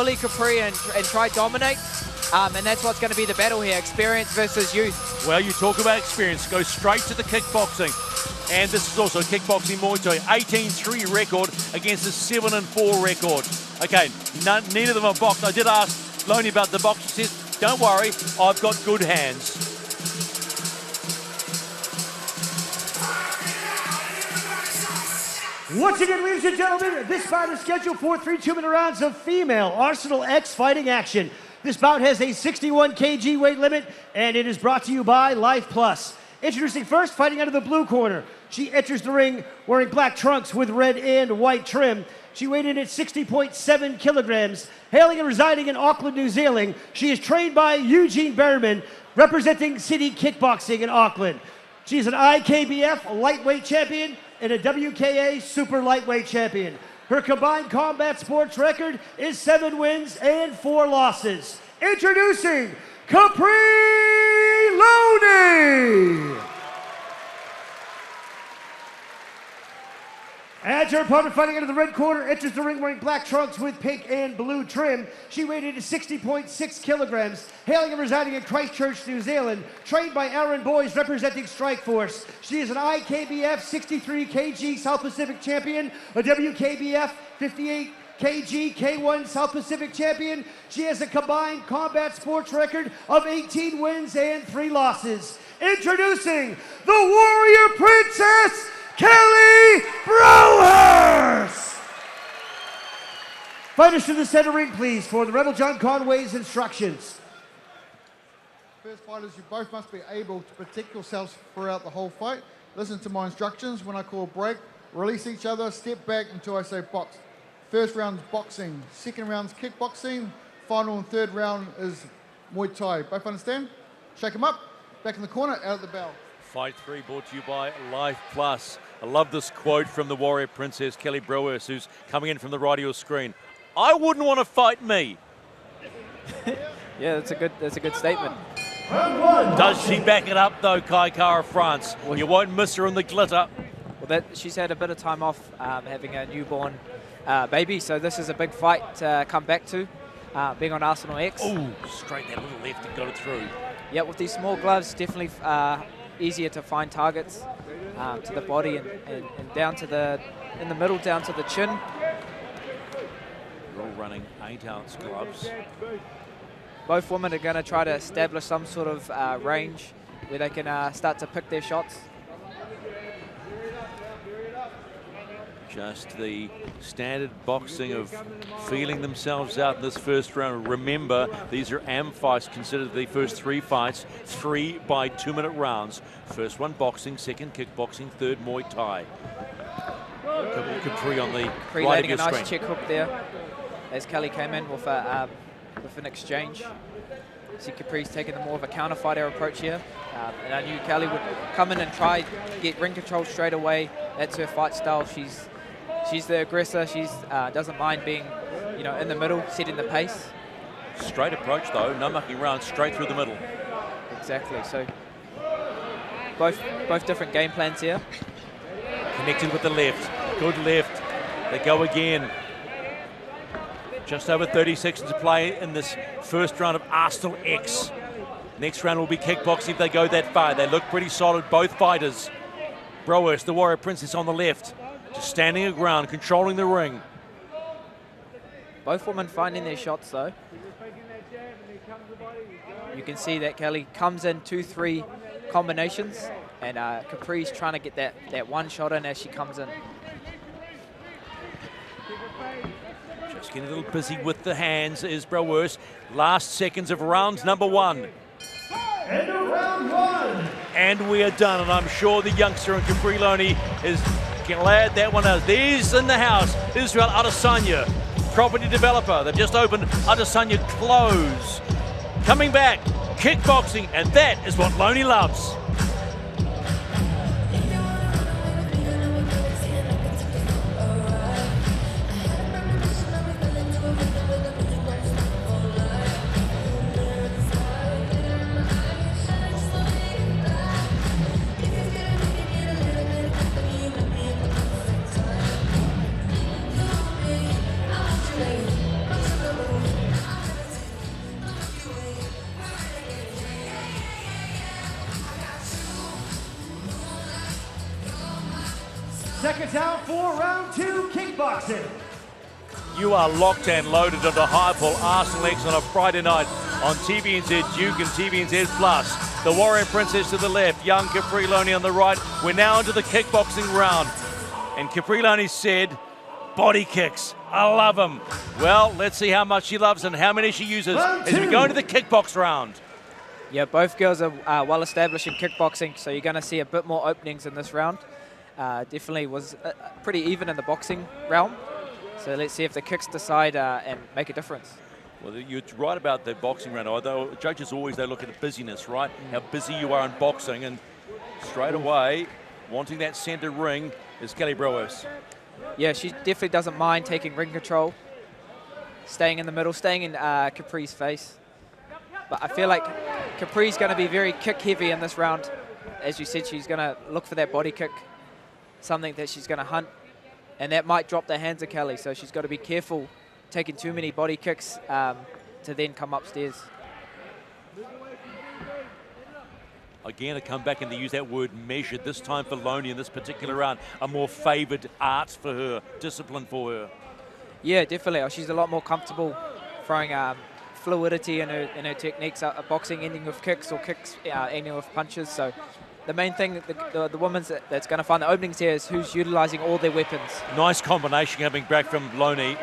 bully Capri and try dominate. And that's what's going to be the battle here, experience versus youth. Well, you talk about experience, go straight to the kickboxing. And this is also kickboxing Muay Thai, 18-3 record against a 7-4 record. Okay, neither of them are boxed. I did ask Loni about the box. She says, don't worry, I've got good hands. Once again, ladies and gentlemen, this bout is scheduled for 3 2-minute rounds of female Arsenal X fighting action. This bout has a 61 kg weight limit, and it is brought to you by Life Plus. Introducing first, fighting out of the blue corner. She enters the ring wearing black trunks with red and white trim. She weighed in at 60.7 kilograms. Hailing and residing in Auckland, New Zealand, she is trained by Eugene Berriman, representing City Kickboxing in Auckland. She is an IKBF lightweight champion and a WKA super lightweight champion. Her combined combat sports record is 7 wins and 4 losses. Introducing Capri Lonie! And her opponent, fighting out of the red corner, enters the ring wearing black trunks with pink and blue trim. She weighed in at 60.6 kilograms, hailing and residing in Christchurch, New Zealand, trained by Aaron Boys, representing Strikeforce. She is an IKBF 63 kg South Pacific champion, a WKBF 58 kg K1 South Pacific champion. She has a combined combat sports record of 18 wins and 3 losses. Introducing the Warrior Princess, Kelly Broerse! Fighters to the center ring, please, for the Rebel John Conway's instructions. First fighters, you both must be able to protect yourselves throughout the whole fight. Listen to my instructions. When I call break, release each other, step back until I say box. First round's boxing, second round's kickboxing, final and third round is Muay Thai. Both understand? Shake them up, back in the corner, out of the bell. Fight 3 brought to you by Life Plus. I love this quote from the Warrior Princess, Kelly Broerse, who's coming in from the right of your screen. I wouldn't want to fight me. Yeah, that's a good statement. Does she back it up though, Kai Kara France? Well, you won't miss her in the glitter. Well, she's had a bit of time off having a newborn baby, so this is a big fight to come back to, being on Arsenal X. Oh, straight that little left and got it through. Yeah, with these small gloves, definitely easier to find targets to the body and down to in the middle, down to the chin. They're all running 8-ounce gloves. Both women are going to try to establish some sort of range where they can start to pick their shots. Just the standard boxing of feeling themselves out in this first round. Remember, these are AM fights, considered the first 3 fights, 3 by 2-minute rounds. First one boxing, second kickboxing, third Muay Thai. Capri on the Capri right of landing your a nice screen. check hook there as Kelly came in with an exchange. See Capri's taking more of a counter fighter approach here. And I knew Kelly would come in and try to get ring control straight away. That's her fight style. She's the aggressor. She's doesn't mind being, in the middle, setting the pace. Straight approach though, no mucking around, straight through the middle. Exactly. So both different game plans here. Connected with the left, good left. They go again. Just over 30 seconds to play in this first round of Arsenal X. Next round will be kickboxing if they go that far. They look pretty solid, both fighters. Broerse, the Warrior Princess on the left. Just standing your ground, controlling the ring. Both women finding their shots though. You can see that Kelly comes in 2-3 combinations, and Capri's trying to get that one shot in as she comes in. Just getting a little busy with the hands is Broerse. Last seconds of round number 1. End of round 1. And we are done, and I'm sure the youngster in Capri Lonie is glad that one out. There's in the house, Israel Adesanya, property developer. They've just opened Adesanya Close. Coming back, kickboxing, and that is what Loni loves. seconds out for round 2 kickboxing. You are locked and loaded onto Hypal Arsenal X on a Friday night on TVNZ Duke and TVNZ Plus. The Warrior Princess to the left, young Capri Lonie on the right. We're now into the kickboxing round. And Capri Lonie said, body kicks, I love them. Well, let's see how much she loves and how many she uses as we go into the kickbox round. Yeah, both girls are well established in kickboxing, so you're going to see a bit more openings in this round. Definitely was pretty even in the boxing realm. So let's see if the kicks decide and make a difference. Well, you're right about the boxing round. Although judges always, they look at the busyness, right? How busy you are in boxing. And straight away, wanting that center ring is Kelly Broerse. Yeah, she definitely doesn't mind taking ring control, staying in the middle, staying in Capri's face. But I feel like Capri's going to be very kick heavy in this round. As you said, she's going to look for that body kick, something that she's going to hunt. And that might drop the hands of Kelly, so she's got to be careful taking too many body kicks to then come upstairs. Again, I come back and they use that word measured, this time for Loni in this particular round. A more favoured art for her, discipline for her. Yeah, definitely. She's a lot more comfortable throwing fluidity in her techniques, boxing ending with kicks or kicks ending with punches. So the main thing, the woman's that's going to find the openings here is who's utilising all their weapons. Nice combination coming back from Loni.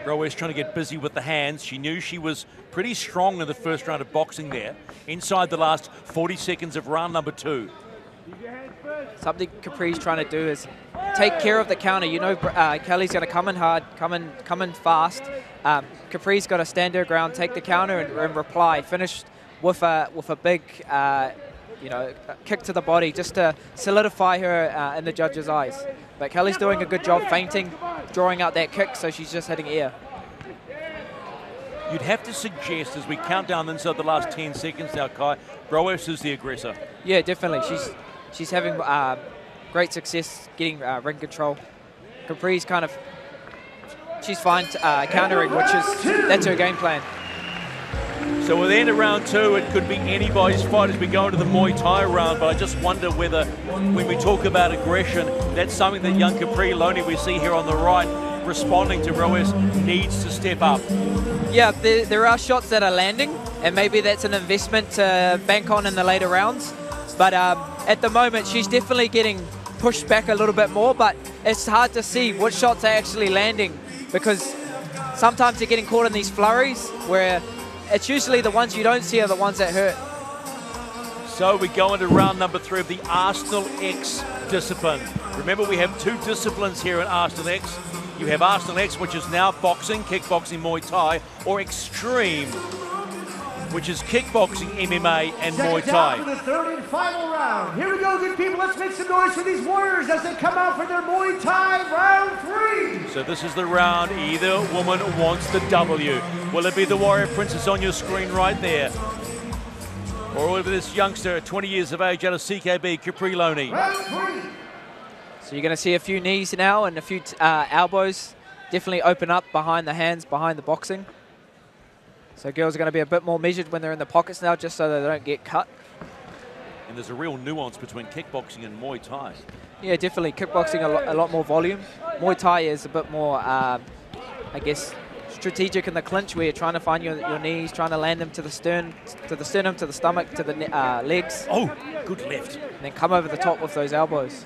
Broerse trying to get busy with the hands. She knew she was pretty strong in the first round of boxing there. Inside the last 40 seconds of round number 2. Something Capri's trying to do is take care of the counter. You know Kelly's going to come in hard, come in fast. Capri's got to stand her ground, take the counter and reply. Finish with a big kick to the body just to solidify her in the judge's eyes. But Kelly's doing a good job feinting, drawing out that kick, so she's just hitting air. You'd have to suggest as we count down inside the last 10 seconds now, Kai, Broerse is the aggressor. Yeah, definitely. She's having great success getting ring control. Capri's she's fine countering, that's her game plan. So with the end of round 2, it could be anybody's fight as we go into the Muay Thai round, but I just wonder whether, when we talk about aggression, that's something that young Capri Lonie we see here on the right, responding to Broerse, needs to step up. Yeah, there are shots that are landing, and maybe that's an investment to bank on in the later rounds. But at the moment, she's definitely getting pushed back a little bit more, but it's hard to see which shots are actually landing, because sometimes you're getting caught in these flurries where it's usually the ones you don't see are the ones that hurt. So we go into round number 3 of the Arsenal X discipline. Remember, we have 2 disciplines here in Arsenal X. You have Arsenal X, which is now boxing, kickboxing, Muay Thai, or Extreme, which is kickboxing, MMA, and Muay Thai. For the third and final round. Here we go, good people. Let's make some noise for these warriors as they come out for their Muay Thai round 3. So this is the round either woman wants the W. Will it be the Warrior Princess on your screen right there? Or will it be this youngster, 20 years of age, out of CKB, Capri Lonie? Round 3. So you're going to see a few knees now and a few elbows. Definitely open up behind the hands, behind the boxing. So girls are going to be a bit more measured when they're in the pockets now, just so they don't get cut. And there's a real nuance between kickboxing and Muay Thai. Yeah, definitely. Kickboxing a lot more volume. Muay Thai is a bit more, I guess, strategic in the clinch, where you're trying to find your knees, trying to land them to the sternum, to the stomach, to the legs. Oh, good left. And then come over the top with those elbows.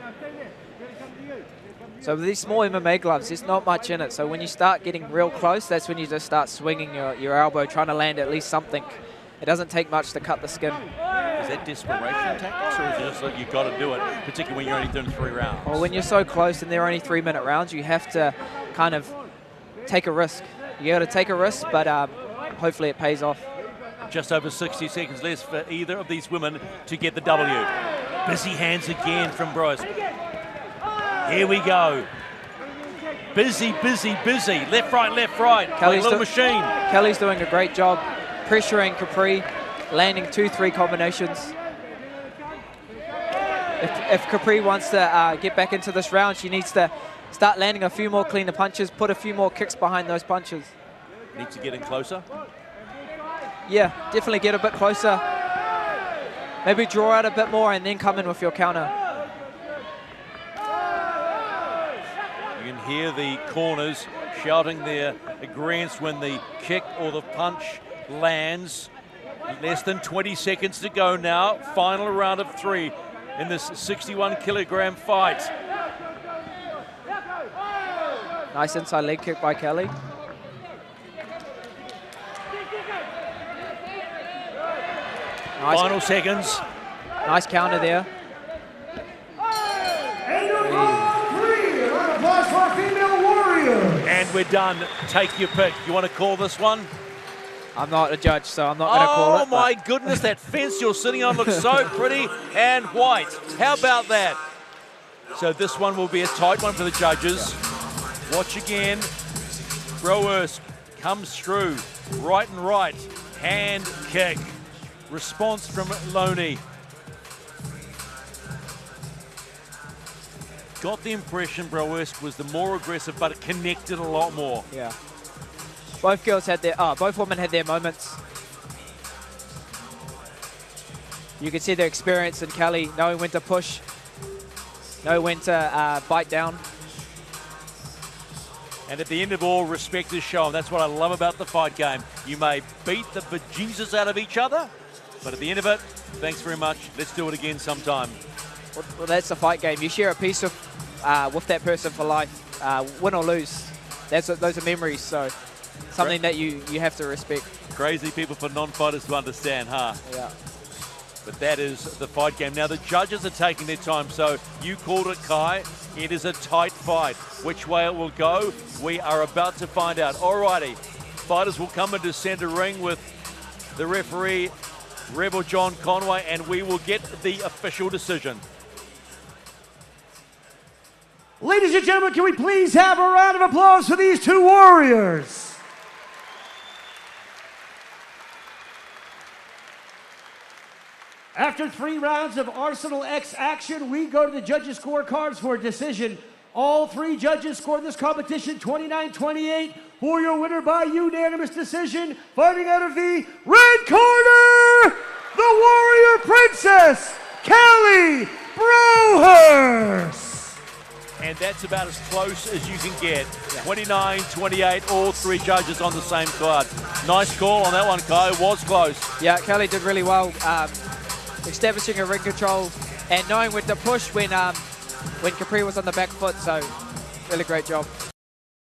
So with these small MMA gloves, there's not much in it. So when you start getting real close, that's when you just start swinging your elbow, trying to land at least something. It doesn't take much to cut the skin. Is that desperation tactics, or is it just like you've got to do it, particularly when you're only doing 3 rounds? Well, when you're so close and they're only 3-minute rounds, you have to kind of take a risk. You got to take a risk, but hopefully it pays off. Just over 60 seconds left for either of these women to get the W. Busy hands again from Broerse. Here we go. Busy, busy, busy. Left, right, left, right. Kelly's little machine. Kelly's doing a great job pressuring Capri, landing 2-3 combinations. If Capri wants to get back into this round, she needs to start landing a few more cleaner punches, put a few more kicks behind those punches. Needs to get in closer? Yeah, definitely get a bit closer. maybe draw out a bit more and then come in with your counter. You can hear the corners shouting their agreements when the kick or the punch lands. Less than 20 seconds to go now. Final round of 3 in this 61-kilogram fight. Nice inside leg kick by Kelly. Nice. Final seconds. Nice counter there. Applause for our female warriors. And we're done. Take your pick. You want to call this one? I'm not a judge, so I'm not going to call it. Oh my goodness, that fence you're sitting on looks so pretty and white. How about that? So this one will be a tight one for the judges. Watch again. Broerse comes through. Right and right. Hand kick. Response from Loni. Got the impression Broerse was the more aggressive, but it connected a lot more. Yeah. Both girls had their, both women had their moments. You can see their experience in Kelly, knowing when to push, knowing when to bite down. And at the end of all, respect is shown. That's what I love about the fight game. You may beat the bejesus out of each other, but at the end of it, thanks very much. Let's do it again sometime. Well, that's the fight game. You share a piece of with that person for life, win or lose. Those are memories. So something that you have to respect. Crazy people for non-fighters to understand, huh? Yeah. But that is the fight game. Now the judges are taking their time, so you called it, Kai. It is a tight fight. Which way it will go, we are about to find out. Alrighty, fighters will come into center ring with the referee, Rebel John Conway, and we will get the official decision. Ladies and gentlemen, can we please have a round of applause for these two warriors? After 3 rounds of Arsenal X action, we go to the judges' scorecards for a decision. All 3 judges scored this competition 29-28 for your winner by unanimous decision. Fighting out of the red corner, the Warrior Princess, Kelly Broerse. And that's about as close as you can get. 29-28, all 3 judges on the same card. Nice call on that one, Kai. It was close. Yeah, Kelly did really well, establishing a ring control and knowing when to push when Capri was on the back foot. So, really great job.